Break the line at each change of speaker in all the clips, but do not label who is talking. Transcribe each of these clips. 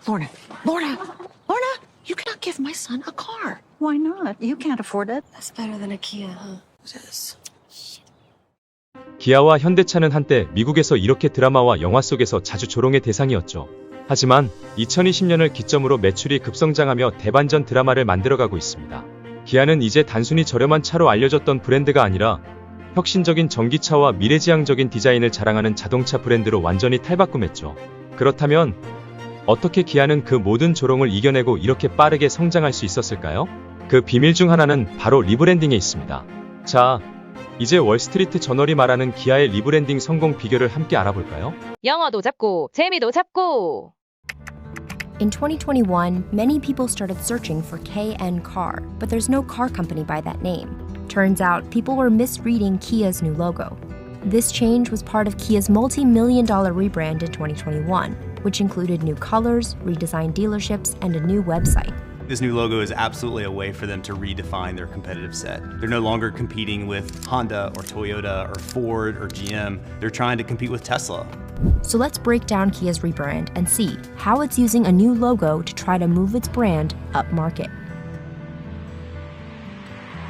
Lorna, Lorna, Lorna, you cannot give my son a car.
Why not? You can't afford it.
That's better than a Kia, huh? It is.
기아와 현대차는 한때 미국에서 이렇게 드라마와 영화 속에서 자주 조롱의 대상이었죠. 하지만 2020년을 기점으로 매출이 급성장하며 대반전 드라마를 만들어가고 있습니다. 기아는 이제 단순히 저렴한 차로 알려졌던 브랜드가 아니라 혁신적인 전기차와 미래지향적인 디자인을 자랑하는 자동차 브랜드로 완전히 탈바꿈했죠. 그렇다면 어떻게 기아는 그 모든 조롱을 이겨내고 이렇게 빠르게 성장할 수 있었을까요? 그 비밀 중 하나는 바로 리브랜딩에 있습니다. 자, 이제 월스트리트 저널이 말하는 기아의 리브랜딩 성공 비결을 함께 알아볼까요?
영어도 잡고 재미도 잡고.
In 2021, many people started searching for KN Car, but there's no car company by that name. Turns out, people were misreading Kia's new logo. This change was part of Kia's multi-million-dollar rebrand in 2021, which included new colors, redesigned dealerships, and a new website.
This new logo is absolutely a way for them to redefine their competitive set. They're no longer competing with Honda or Toyota or Ford or GM. They're trying to compete with Tesla.
So let's break down Kia's rebrand and see how it's using a new logo to try to move its brand upmarket.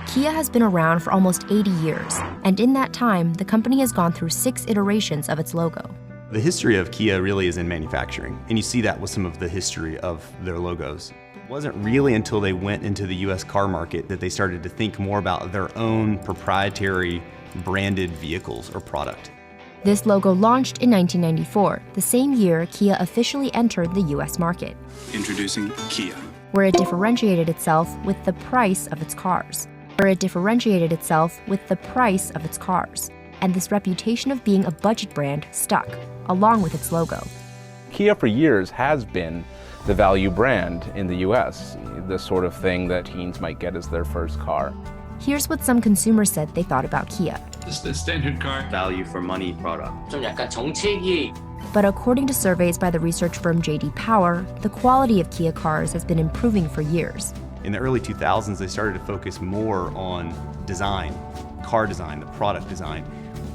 Kia has been around for almost 80 years, and in that time, the company has gone through 6 iterations of its logo.
The history of Kia really is in manufacturing, and you see that with some of the history of their logos. It wasn't really until they went into the US car market that they started to think more about their own proprietary branded vehicles or product.
This logo launched in 1994, the same year Kia officially entered the US market,
Introducing Kia.
where it differentiated itself with the price of its cars. And this reputation of being a budget brand stuck, along with its logo.
Kia for years has been the value brand in the US, the sort of thing that teens might get as their first car.
Here's what some consumers said they thought about Kia.
Just a standard car.
Value for money product.
좀 약간 정책이
But according to surveys by the research firm JD Power, the quality of Kia cars has been improving for years.
In the early 2000s, they started to focus more on design, car design, the product design.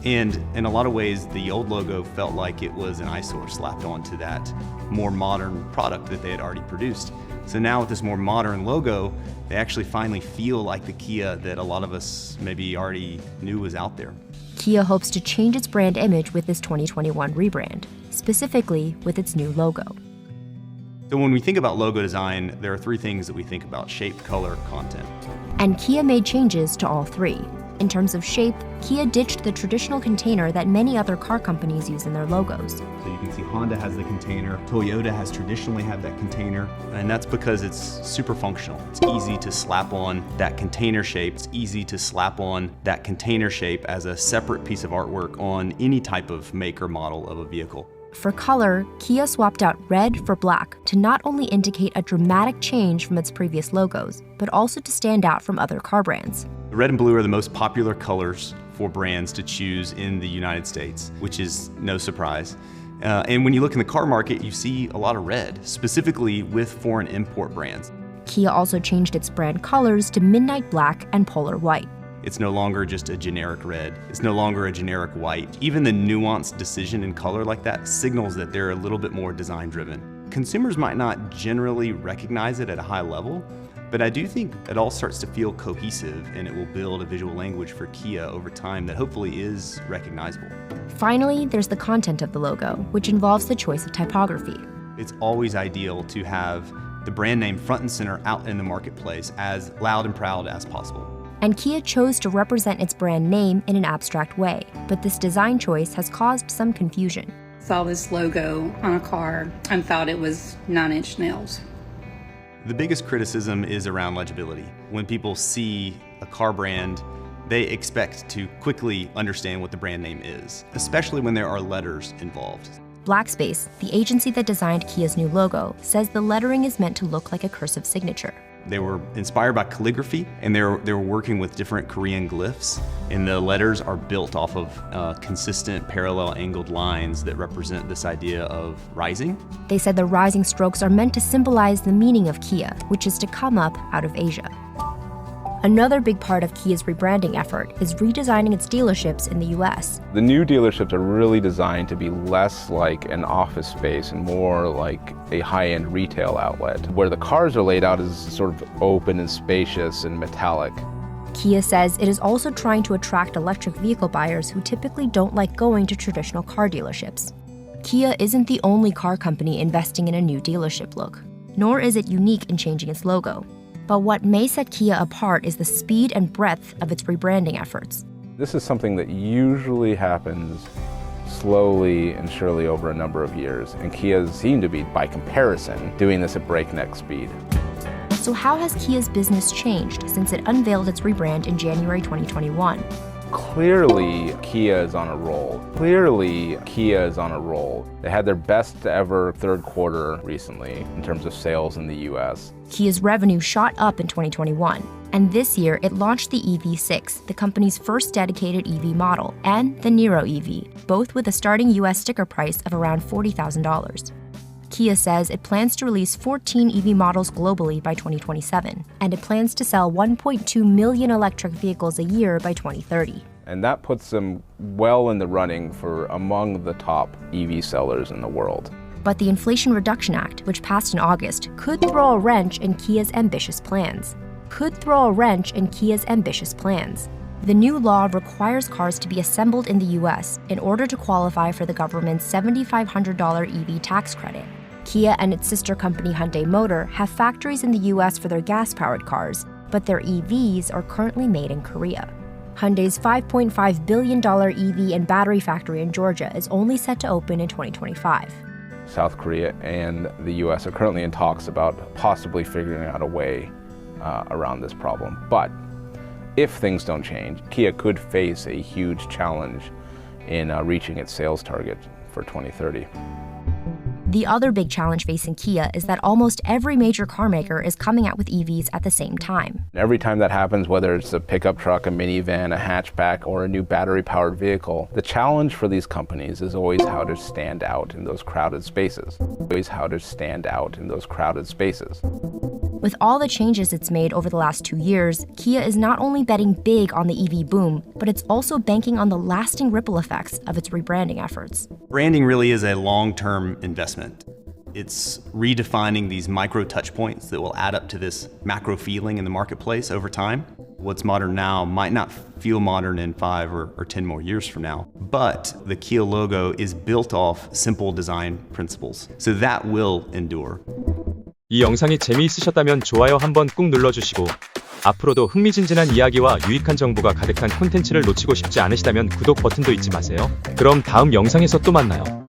And in a lot of ways, the old logo felt like it was an eyesore slapped onto that more modern product that they had already produced. So now with this more modern logo, they actually finally feel like the Kia that a lot of us maybe already knew was out there.
Kia hopes to change its brand image with this 2021 rebrand, specifically with its new logo.
So when we think about logo design, there are 3 things that we think about: shape, color, content.
And Kia made changes to all 3. In terms of shape, Kia ditched the traditional container that many other car companies use in their logos.
So you can see Honda has the container, Toyota has traditionally had that container, and that's because it's super functional. It's easy to slap on that container shape. It's easy to slap on that container shape as a separate piece of artwork on any type of make or model of a vehicle.
For color, Kia swapped out red for black to not only indicate a dramatic change from its previous logos, but also to stand out from other car brands.
The red and blue are the most popular colors for brands to choose in the United States, which is no surprise. And when you look in the car market, you see a lot of red, specifically with foreign import brands.
Kia also changed its brand colors to midnight black and polar white.
It's no longer just a generic red. It's no longer a generic white. Even the nuanced decision in color like that signals that they're a little bit more design driven. Consumers might not generally recognize it at a high level, but I do think it all starts to feel cohesive, and it will build a visual language for Kia over time that hopefully is recognizable.
Finally, there's the content of the logo, which involves the choice of typography.
It's always ideal to have the brand name front and center out in the marketplace as loud and proud as possible.
And Kia chose to represent its brand name in an abstract way, but this design choice has caused some confusion.
Saw this logo on a car and thought it was 9-inch nails.
The biggest criticism is around legibility. When people see a car brand, they expect to quickly understand what the brand name is, especially when there are letters involved.
Blackspace, the agency that designed Kia's new logo, says the lettering is meant to look like a cursive signature.
They were inspired by calligraphy, and they were working with different Korean glyphs, and the letters are built off of consistent parallel angled lines that represent this idea of rising.
They said the rising strokes are meant to symbolize the meaning of Kia, which is to come up out of Asia. Another big part of Kia's rebranding effort is redesigning its dealerships in the US.
The new dealerships are really designed to be less like an office space and more like a high-end retail outlet, where the cars are laid out as sort of open and spacious and metallic.
Kia says it is also trying to attract electric vehicle buyers who typically don't like going to traditional car dealerships. Kia isn't the only car company investing in a new dealership look, nor is it unique in changing its logo. But what may set Kia apart is the speed and breadth of its rebranding efforts.
This is something that usually happens slowly and surely over a number of years, and Kia seem to be, by comparison, doing this at breakneck speed.
So how has Kia's business changed since it unveiled its rebrand in January 2021?
Clearly, Kia is on a roll. They had their best ever third quarter recently in terms of sales in the US.
Kia's revenue shot up in 2021, and this year it launched the EV6, the company's first dedicated EV model, and the Niro EV, both with a starting US sticker price of around $40,000. Kia says it plans to release 14 EV models globally by 2027, and it plans to sell 1.2 million electric vehicles a year by 2030.
And that puts them well in the running for among the top EV sellers in the world.
But the Inflation Reduction Act, which passed in August, could throw a wrench in Kia's ambitious plans. The new law requires cars to be assembled in the US in order to qualify for the government's $7,500 EV tax credit. Kia and its sister company Hyundai Motor have factories in the US for their gas-powered cars, but their EVs are currently made in Korea. Hyundai's $5.5 billion EV and battery factory in Georgia is only set to open in 2025.
South Korea and the US are currently in talks about possibly figuring out a way around this problem. But if things don't change, Kia could face a huge challenge in reaching its sales target for 2030.
The other big challenge facing Kia is that almost every major car maker is coming out with EVs at the same time.
Every time that happens, whether it's a pickup truck, a minivan, a hatchback, or a new battery-powered vehicle, the challenge for these companies is always how to stand out in those crowded spaces. With all the changes it's made over the last 2 years, Kia is not only betting big on the EV boom, but it's also banking on the lasting ripple effects of its rebranding efforts.
Branding really is a long-term investment. It's redefining these micro touch points that will add up to this macro feeling in the marketplace over time. What's modern now might not feel modern in 5 or 10 more years from now, but the Kia logo is built off simple design principles, so that will endure.
이 영상이 재미있으셨다면 좋아요 한번 꾹 눌러주시고 앞으로도 흥미진진한 이야기와 유익한 정보가 가득한 콘텐츠를 놓치고 싶지 않으시다면 구독 버튼도 잊지 마세요. 그럼 다음 영상에서 또 만나요.